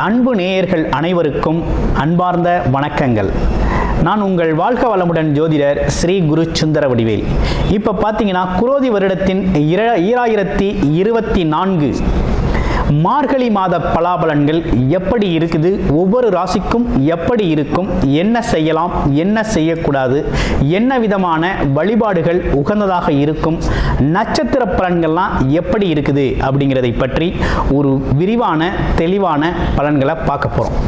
அன்பு நேயர்கள் அனைவருக்கும் அன்பார்ந்த வணக்கங்கள். நான் உங்கள் வாழ்க வளமுடன் ஜோதிடர் ஸ்ரீ குரு சுந்தர வடிவேல். இப்போ பார்த்தீங்கன்னா குரோதி வருடத்தின் 2024 மார்கழி மாத பலாபலன்கள் எப்படி இருக்குது, ஒவ்வொரு ராசிக்கும் எப்படி இருக்கும், என்ன செய்யலாம், என்ன செய்யக்கூடாது, என்ன விதமான வழிபாடுகள் உகந்ததாக இருக்கும், நட்சத்திர பலன்கள்லாம் எப்படி இருக்குது அப்படிங்கிறதை பற்றி ஒரு விரிவான தெளிவான பலன்களை பார்க்க போகிறோம்.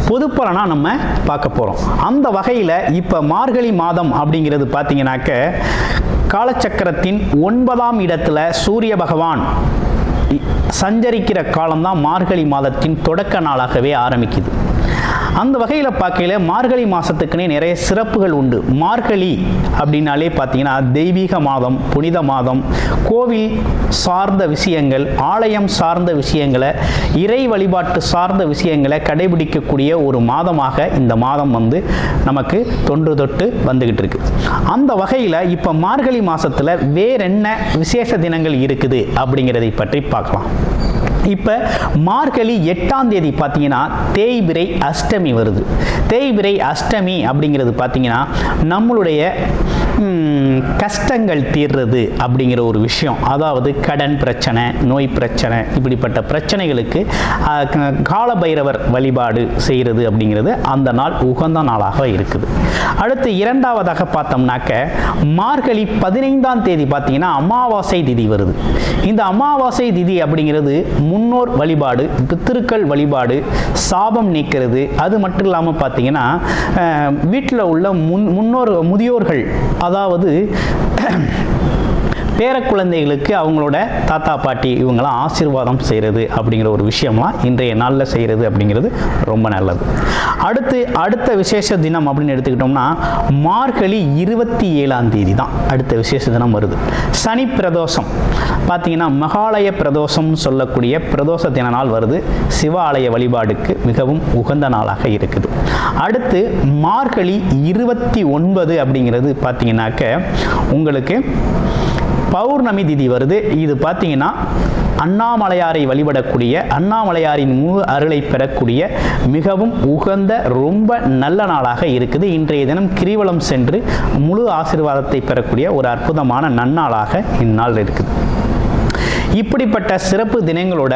பொது பலனா நம்ம பார்க்க போகிறோம். அந்த வகையில் இப்போ மார்கழி மாதம் அப்படிங்கிறது பார்த்தீங்கன்னாக்க காலச்சக்கரத்தின் 9ஆம் இடத்துல சூரிய பகவான் சஞ்சரிக்கிற காலம்தான் மார்கழி மாதத்தின் தொடக்க நாளாகவே ஆரம்பிக்குது. அந்த வகையில் பார்க்கையில் மார்கழி மாதத்துக்குன்னே நிறைய சிறப்புகள் உண்டு. மார்கழி அப்படின்னாலே பார்த்தீங்கன்னா தெய்வீக மாதம், புனித மாதம், கோவில் சார்ந்த விஷயங்கள், ஆலயம் சார்ந்த விஷயங்களை, இறை வழிபாட்டு சார்ந்த விஷயங்களை கடைபிடிக்கக்கூடிய ஒரு மாதமாக இந்த மாதம் நமக்கு தொன்று தொட்டு வந்துகிட்டு இருக்கு. அந்த வகையில் இப்போ மார்கழி மாதத்தில் வேறென்ன விசேஷ தினங்கள் இருக்குது அப்படிங்கிறதை பற்றி பார்க்கலாம். இப்போ மார்கழி 8ஆம் தேதி பார்த்தீங்கன்னா தேய்பிறை அஷ்டமி வருது. தேய்பிறை அஷ்டமி அப்படிங்கிறது பார்த்தீங்கன்னா நம்மளுடைய கஷ்டங்கள் தீர்றது அப்படிங்கிற ஒரு விஷயம். அதாவது கடன் பிரச்சனை, நோய் பிரச்சனை, இப்படிப்பட்ட பிரச்சனைகளுக்கு காலபைரவர் வழிபாடு செய்கிறது அப்படிங்கிறது அந்த நாள் உகந்த நாளாக இருக்குது. அடுத்து இரண்டாவதாக பார்த்தோம்னாக்க மார்கழி 15ஆம் தேதி பார்த்தீங்கன்னா அமாவாசை திதி வருது. இந்த அமாவாசை திதி அப்படிங்கிறது முன்னோர் வழிபாடு, பித்திருக்கள் வழிபாடு, சாபம் நீக்கிறது. அது மட்டும் இல்லாமல் பார்த்தீங்கன்னா வீட்டில் உள்ள முதியோர்கள், அதாவது பேர குழந்தைகளுக்கு அவங்களோட தாத்தா பாட்டி இவங்களாம் ஆசீர்வாதம் செய்கிறது அப்படிங்கிற ஒரு விஷயம்லாம் இன்றைய நாளில் செய்கிறது அப்படிங்கிறது ரொம்ப நல்லது. அடுத்த விசேஷ தினம் அப்படின்னு எடுத்துக்கிட்டோம்னா மார்கழி 27ஆம் தேதி தான் அடுத்த விசேஷ தினம் வருது. சனி பிரதோஷம் பார்த்தீங்கன்னா மகாலய பிரதோஷம் சொல்லக்கூடிய பிரதோஷ தின நாள் வருது. சிவ ஆலய வழிபாடுக்கு மிகவும் உகந்த நாளாக இருக்குது. அடுத்து மார்கழி 29 அப்படிங்கிறது பார்த்தீங்கன்னாக்க உங்களுக்கு பௌர்ணமி திதி வருது. இது பார்த்தீங்கன்னா அண்ணாமலையாரை வழிபடக்கூடிய, அண்ணாமலையாரின் முழு அருளை பெறக்கூடிய மிகவும் உகந்த ரொம்ப நல்ல நாளாக இருக்குது. இன்றைய தினம் கிரிவலம் சென்று முழு ஆசீர்வாதத்தை பெறக்கூடிய ஒரு அற்புதமான நன்னாளாக இந்நாள் இருக்குது. இப்படிப்பட்ட சிறப்பு தினங்களோட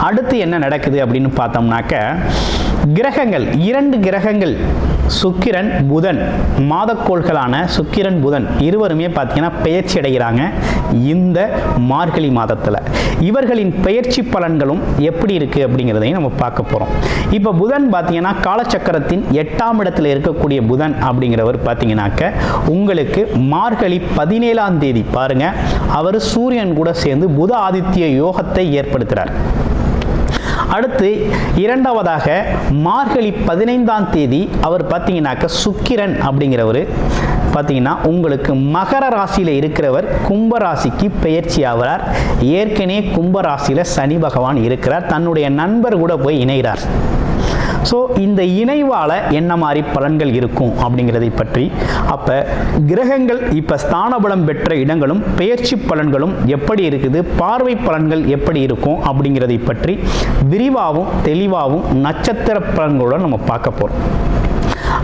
அடுத்து என்ன நடக்குது அப்படின்னு பார்த்தோம்னாக்க கிரகங்கள், 2 கிரகங்கள் சுக்கிரன் புதன், மாதக்கோள்களான சுக்கிரன் புதன் இருவருமே பார்த்தீங்கன்னா பெயர்ச்சி அடைகிறாங்க இந்த மார்கழி மாதத்தில். இவர்களின் பெயர்ச்சி பலன்களும் எப்படி இருக்குது அப்படிங்கிறதையும் நம்ம பார்க்க போகிறோம். இப்போ புதன் பார்த்தீங்கன்னா காலச்சக்கரத்தின் 8ஆம் இடத்துல இருக்கக்கூடிய புதன் அப்படிங்கிறவர் பார்த்தீங்கன்னாக்க உங்களுக்கு மார்கழி 17ஆம் தேதி பாருங்க, அவர் சூரியன் கூட சேர்ந்து புத ஆதித்ய யோகத்தை ஏற்படுத்துகிறார். அடுத்து இரண்டாவதாக மார்கழி 15ஆம் தேதி அவர் பார்த்தீங்கன்னாக்க சுக்கிரன் அப்படிங்கிறவர் பார்த்தீங்கன்னா உங்களுக்கு மகர ராசியில் இருக்கிறவர் கும்பராசிக்கு பெயர்ச்சி ஆகிறார். ஏற்கனவே கும்பராசியில் சனி பகவான் இருக்கிறார், தன்னுடைய நண்பர் கூட போய் இணைகிறார். ஸோ இந்த இணைவால் என்ன மாதிரி பலன்கள் இருக்கும் அப்படிங்கிறதை பற்றி, அப்போ கிரகங்கள் இப்போ ஸ்தானபலம் பெற்ற இடங்களும் பெயர்ச்சி பலன்களும் எப்படி இருக்குது, பார்வை பலன்கள் எப்படி இருக்கும் அப்படிங்கிறதை பற்றி விரிவாகவும் தெளிவாகவும் நட்சத்திர பலன்களோடு நம்ம பார்க்க போகிறோம்.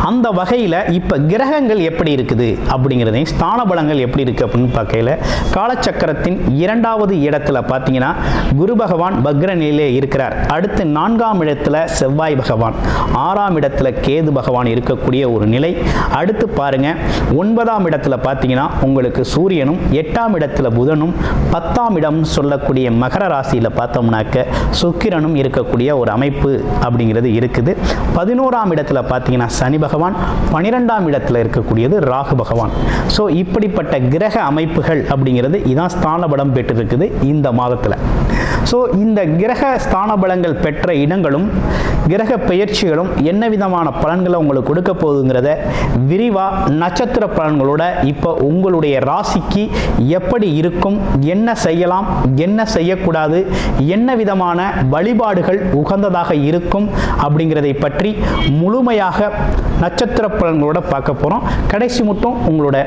அந்த வகையில் இப்போ கிரகங்கள் எப்படி இருக்குது அப்படிங்கிறதையும் ஸ்தான பலங்கள் எப்படி இருக்குது அப்படின்னு பார்க்கையில் காலச்சக்கரத்தின் 2வது இடத்துல பார்த்தீங்கன்னா குரு பகவான் பக்ர நிலையிலே இருக்கிறார். அடுத்து 4ஆம் இடத்துல செவ்வாய் பகவான், 6ஆம் இடத்துல கேது பகவான் இருக்கக்கூடிய ஒரு நிலை. அடுத்து பாருங்க 9ஆம் இடத்துல பார்த்தீங்கன்னா உங்களுக்கு சூரியனும், 8ஆம் இடத்துல புதனும், 10ஆம் இடம் சொல்லக்கூடிய மகர ராசியில் பார்த்தோம்னாக்க சுக்கிரனும் இருக்கக்கூடிய ஒரு அமைப்பு அப்படிங்கிறது இருக்குது. 11ஆம் இடத்துல பார்த்தீங்கன்னா சனி பகவான், 12ஆம் இடத்துல இருக்கக்கூடியது ராகு பகவான். ஸோ இப்படிப்பட்ட கிரக அமைப்புகள் அப்படிங்கிறது இதான் ஸ்தான பலம் பெற்றிருக்குது இந்த மாதத்தில். ஸோ இந்த கிரக ஸ்தான பலங்கள் பெற்ற இடங்களும் கிரக பெயர்ச்சிகளும் என்ன விதமான பலன்களை உங்களுக்கு கொடுக்க போகுதுங்கிறத விரிவாக நட்சத்திர பலன்களோட இப்போ உங்களுடைய ராசிக்கு எப்படி இருக்கும், என்ன செய்யலாம், என்ன செய்யக்கூடாது, என்ன விதமான வழிபாடுகள் உகந்ததாக இருக்கும் அப்படிங்கிறதை பற்றி முழுமையாக நட்சத்திர பலன்களோட பார்க்க போகிறோம். கடைசி மட்டும் உங்களோட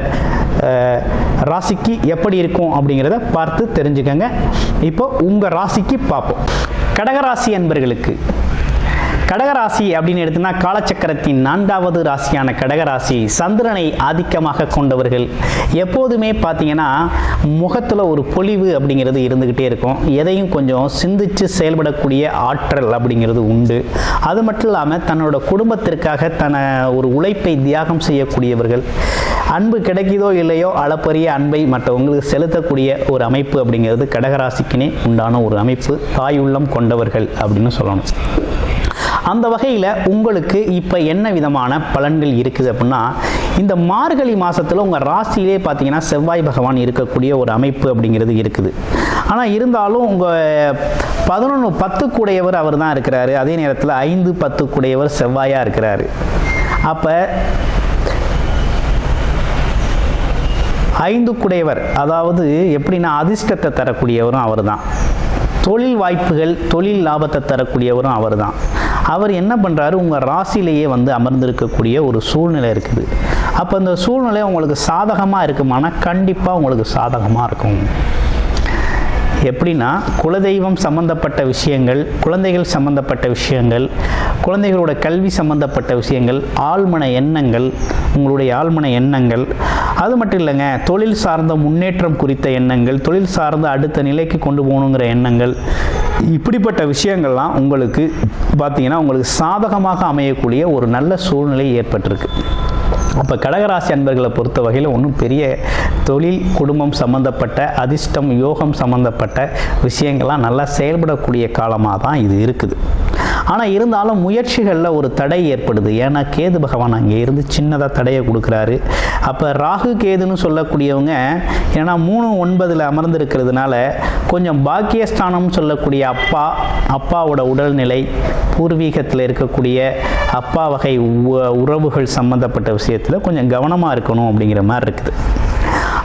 ராசிக்கு எப்படி இருக்கும் அப்படிங்கிறத பார்த்து தெரிஞ்சுக்கங்க. இப்போ உங்கள் ராசிக்கு பார்ப்போம். கடகராசி அன்பர்களுக்கு கடகராசி அப்படின்னு எடுத்தோம்னா காலச்சக்கரத்தின் 4வது ராசியான கடகராசி சந்திரனை ஆதிக்கமாக கொண்டவர்கள். எப்போதுமே பார்த்தீங்கன்னா முகத்தில் ஒரு பொலிவு அப்படிங்கிறது இருந்துக்கிட்டே இருக்கும். எதையும் கொஞ்சம் சிந்திச்சு செயல்படக்கூடிய ஆற்றல் அப்படிங்கிறது உண்டு. அது மட்டும் இல்லாமல் தன்னோட குடும்பத்திற்காக ஒரு உழைப்பை தியாகம் செய்யக்கூடியவர்கள். அன்பு கிடைக்குதோ இல்லையோ அளப்பரிய அன்பை மற்றவங்களுக்கு செலுத்தக்கூடிய ஒரு அமைப்பு அப்படிங்கிறது கடகராசிக்குனே உண்டான ஒரு அமைப்பு. தாய் உள்ளம் கொண்டவர்கள் அப்படின்னு சொல்லணும். அந்த வகையில் உங்களுக்கு இப்போ என்ன விதமான பலன்கள் இருக்குது அப்படின்னா, இந்த மார்கழி மாதத்தில் உங்கள் ராசியிலே பார்த்தீங்கன்னா செவ்வாய் பகவான் இருக்கக்கூடிய ஒரு அமைப்பு அப்படிங்கிறது இருக்குது. ஆனால் இருந்தாலும் உங்கள் 11-10 கூடையவர் அவர் தான் இருக்கிறாரு. அதே நேரத்தில் 5-10 கூடையவர் செவ்வாயாக இருக்கிறாரு. அப்போ 5 கூடையவர் அதாவது எப்படின்னா அதிர்ஷ்டத்தை தரக்கூடியவரும் அவர் தான். தொழில் வாய்ப்புகள் தொழில் லாபத்தை தரக்கூடியவரும் அவர் தான். அவர் என்ன பண்ணுறாரு, உங்கள் ராசியிலேயே அமர்ந்திருக்கக்கூடிய ஒரு சூழ்நிலை இருக்குது. அப்போ இந்த சூழ்நிலை உங்களுக்கு சாதகமாக இருக்குமானா கண்டிப்பாக உங்களுக்கு சாதகமாக இருக்கும். எப்படின்னா குலதெய்வம் சம்பந்தப்பட்ட விஷயங்கள், குழந்தைகள் சம்பந்தப்பட்ட விஷயங்கள், குழந்தைகளோட கல்வி சம்பந்தப்பட்ட விஷயங்கள், ஆழ்மன எண்ணங்கள், உங்களுடைய ஆழ்மன எண்ணங்கள், அது மட்டும் இல்லைங்க தொழில் சார்ந்த முன்னேற்றம் குறித்த எண்ணங்கள், தொழில் சார்ந்த அடுத்த நிலைக்கு கொண்டு போகணுங்கிற எண்ணங்கள், இப்படிப்பட்ட விஷயங்கள்லாம் உங்களுக்கு பார்த்தீங்கன்னா உங்களுக்கு சாதகமாக அமையக்கூடிய ஒரு நல்ல சூழ்நிலை ஏற்பட்டிருக்கு. அப்போ கடகராசி அன்பர்களை பொறுத்த வகையில் ஒன்றும் பெரிய தொழில் குடும்பம் சம்மந்தப்பட்ட அதிர்ஷ்டம் யோகம் சம்மந்தப்பட்ட விஷயங்கள்லாம் நல்லா செயல்படக்கூடிய காலமாக தான் இது இருக்குது. ஆனால் இருந்தாலும் முயற்சிகளில் ஒரு தடை ஏற்படுது. ஏன்னா கேது பகவான் அங்கே இருந்து சின்னதாக தடையை கொடுக்குறாரு. அப்போ ராகு கேதுன்னு சொல்லக்கூடியவங்க ஏன்னா 3-9 அமர்ந்திருக்கிறதுனால கொஞ்சம் பாக்கியஸ்தானம்னு சொல்லக்கூடிய அப்பாவோட உடல்நிலை, பூர்வீகத்தில் இருக்கக்கூடிய அப்பா வகை உறவுகள் சம்மந்தப்பட்ட விஷயத்தில் கொஞ்சம் கவனமாக இருக்கணும் அப்படிங்கிற மாதிரி இருக்குது.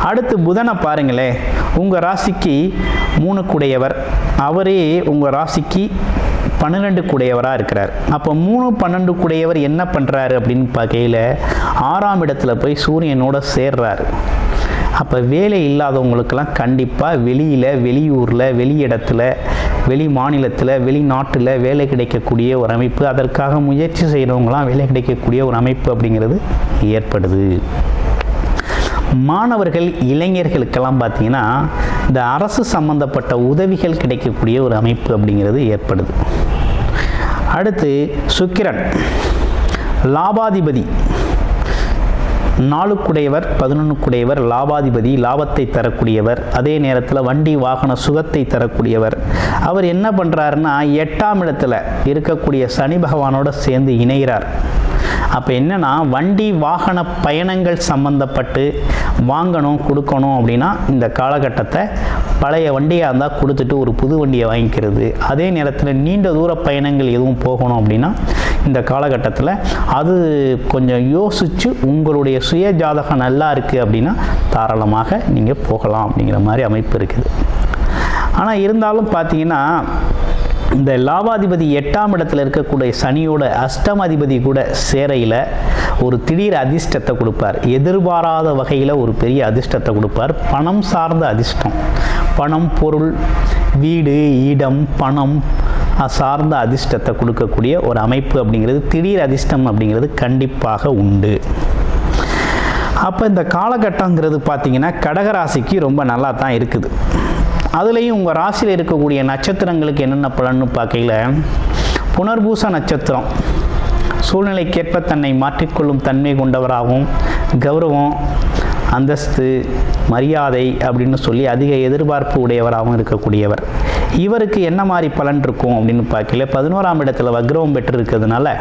அடுத்து புதனை பாருங்களேன், உங்கள் ராசிக்கு 3 கூடையவர், அவரே உங்கள் ராசிக்கு 12 கூடையவராக இருக்கிறார். அப்போ 3-12 கூடையவர் என்ன பண்ணுறாரு அப்படின்னு பார்க்கையில் 6ஆம் இடத்துல போய் சூரியனோட சேர்றாரு. அப்போ வேலை இல்லாதவங்களுக்கெல்லாம் கண்டிப்பாக வெளியில், வெளியூரில், வெளி இடத்துல, வெளி மாநிலத்தில், வெளிநாட்டில் வேலை கிடைக்கக்கூடிய ஒரு அமைப்பு, அதற்காக முயற்சி செய்கிறவங்களாம் வேலை கிடைக்கக்கூடிய ஒரு அமைப்பு அப்படிங்கிறது ஏற்படுது. மாணவர்கள் இளைஞர்களுக்கெல்லாம் பார்த்தீங்கன்னா இந்த அரசு சம்பந்தப்பட்ட உதவிகள் கிடைக்கக்கூடிய ஒரு அமைப்பு அப்படிங்கிறது ஏற்படுது. அடுத்து சுக்கிரன் லாபாதிபதி, 4 கூடையவர் 11 கூடையவர், லாபாதிபதி, லாபத்தை தரக்கூடியவர், அதே நேரத்தில் வண்டி வாகன சுகத்தை தரக்கூடியவர். அவர் என்ன பண்ணுறாருன்னா 8ஆம் இடத்துல இருக்கக்கூடிய சனி பகவானோட சேர்ந்து இணைகிறார். அப்போ என்னென்னா வண்டி வாகன பயணங்கள் சம்பந்தப்பட்டு வாங்கணும் கொடுக்கணும் அப்படின்னா இந்த காலகட்டத்தை பழைய வண்டியாக இருந்தால் கொடுத்துட்டு ஒரு புது வண்டியை வாங்கிக்கிறது. அதே நேரத்தில் நீண்ட தூர பயணங்கள் எதுவும் போகணும் அப்படின்னா இந்த காலகட்டத்தில் அது கொஞ்சம் யோசித்து உங்களுடைய சுய ஜாதகம் நல்லா இருக்குது அப்படின்னா தாராளமாக நீங்கள் போகலாம் அப்படிங்கிற மாதிரி அமைப்பு இருக்குது. ஆனால் இருந்தாலும் பார்த்தீங்கன்னா இந்த லாபாதிபதி 8ஆம் இடத்துல இருக்கக்கூடிய சனியோட அஷ்டமாதிபதி கூட சேரையில் ஒரு திடீர் அதிர்ஷ்டத்தை கொடுப்பார். எதிர்பாராத வகையில் ஒரு பெரிய அதிர்ஷ்டத்தை கொடுப்பார். பணம் சார்ந்த அதிர்ஷ்டம், பணம், பொருள், வீடு, இடம், பணம் சார்ந்த அதிர்ஷ்டத்தை கொடுக்கக்கூடிய ஒரு அமைப்பு அப்படிங்கிறது, திடீர் அதிர்ஷ்டம் அப்படிங்கிறது கண்டிப்பாக உண்டு. அப்போ இந்த காலகட்டங்கிறது பார்த்திங்கன்னா கடகராசிக்கு ரொம்ப நல்லா தான் இருக்குது. அதுலேயும் உங்கள் ராசியில் இருக்கக்கூடிய நட்சத்திரங்களுக்கு என்னென்ன பலன்னு பார்க்கையில் புனர்பூச நட்சத்திரம் சூழ்நிலைக்கேற்ப தன்னை மாற்றிக்கொள்ளும் தன்மை கொண்டவராகவும், கௌரவம், அந்தஸ்து, மரியாதை அப்படின்னு சொல்லி அதிக எதிர்பார்ப்பு உடையவராகவும் இருக்கக்கூடியவர். இவருக்கு என்ன மாதிரி பலன் இருக்கும் அப்படின்னு பார்க்கல 11ஆம் இடத்துல வக்ரவம் பெற்று இருக்கிறதுனால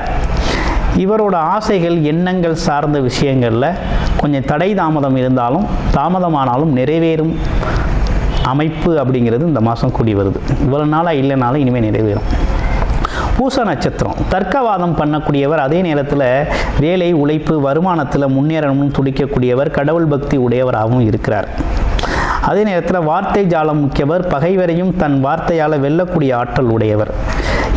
இவரோட ஆசைகள் எண்ணங்கள் சார்ந்த விஷயங்களில் கொஞ்சம் தடை தாமதம் இருந்தாலும் தாமதமானாலும் நிறைவேறும் அமைப்பு அப்படிங்கிறது இந்த மாதம் கூடி வருது. இவ்வளோ நாளாக இல்லைனாலும் இனிமேல் நிறைவேறும். பூச நட்சத்திரம் தர்க்கவாதம் பண்ணக்கூடியவர், அதே நேரத்தில் வேலை, உழைப்பு, வருமானத்தில் முன்னேறணும்னு துடிக்கக்கூடியவர், கடவுள் பக்தி உடையவராகவும் இருக்கிறார். அதே நேரத்தில் வார்த்தை ஜாலம் முக்கியவர், பகைவரையும் தன் வார்த்தையால் வெல்லக்கூடிய ஆற்றல் உடையவர்.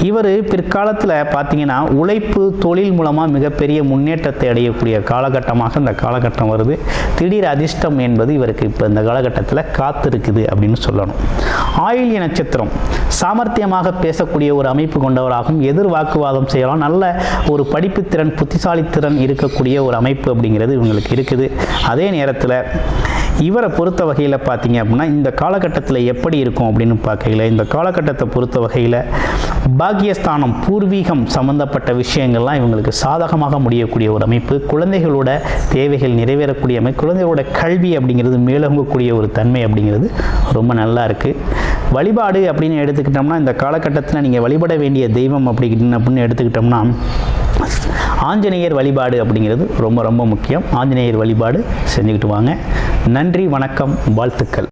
இவர் பிற்காலத்தில் பார்த்தீங்கன்னா உழைப்பு தொழில் மூலமாக மிகப்பெரிய முன்னேற்றத்தை அடையக்கூடிய காலகட்டமாக இந்த காலகட்டம் வருது. திடீர் அதிர்ஷ்டம் என்பது இவருக்கு இப்போ இந்த காலகட்டத்தில் காத்திருக்குது அப்படின்னு சொல்லணும். ஆயில்ய நட்சத்திரம் சாமர்த்தியமாக பேசக்கூடிய ஒரு அமைப்பு கொண்டவராகவும், எதிர் வாக்குவாதம் செய்யலாம், நல்ல ஒரு படிப்புத்திறன், புத்திசாலித்திறன் இருக்கக்கூடிய ஒரு அமைப்பு அப்படிங்கிறது இவங்களுக்கு இருக்குது. அதே நேரத்தில் இவரை பொறுத்த வகையில் பார்த்தீங்க அப்படின்னா இந்த காலகட்டத்தில் எப்படி இருக்கும் அப்படின்னு பார்க்கையில், இந்த காலகட்டத்தை பொறுத்த வகையில் பாக்கியஸ்தானம், பூர்வீகம் சம்பந்தப்பட்ட விஷயங்கள்லாம் இவங்களுக்கு சாதகமாக முடியக்கூடிய ஒரு அமைப்பு. குழந்தைகளோட தேவைகள் நிறைவேறக்கூடிய அமைப்பு, குழந்தைகளோட கல்வி அப்படிங்கிறது மேலோங்கக்கூடிய ஒரு தன்மை அப்படிங்கிறது ரொம்ப நல்லா இருக்குது. வழிபாடு அப்படின்னு எடுத்துக்கிட்டோம்னா இந்த காலகட்டத்தில் நீங்கள் வழிபட வேண்டிய தெய்வம் அப்படின்னு எடுத்துக்கிட்டோம்னா ஆஞ்சநேயர் வழிபாடு அப்படிங்கிறது ரொம்ப ரொம்ப முக்கியம். ஆஞ்சநேயர் வழிபாடு செஞ்சுக்கிட்டு வாங்க. நன்றி, வணக்கம், வாழ்த்துக்கள்.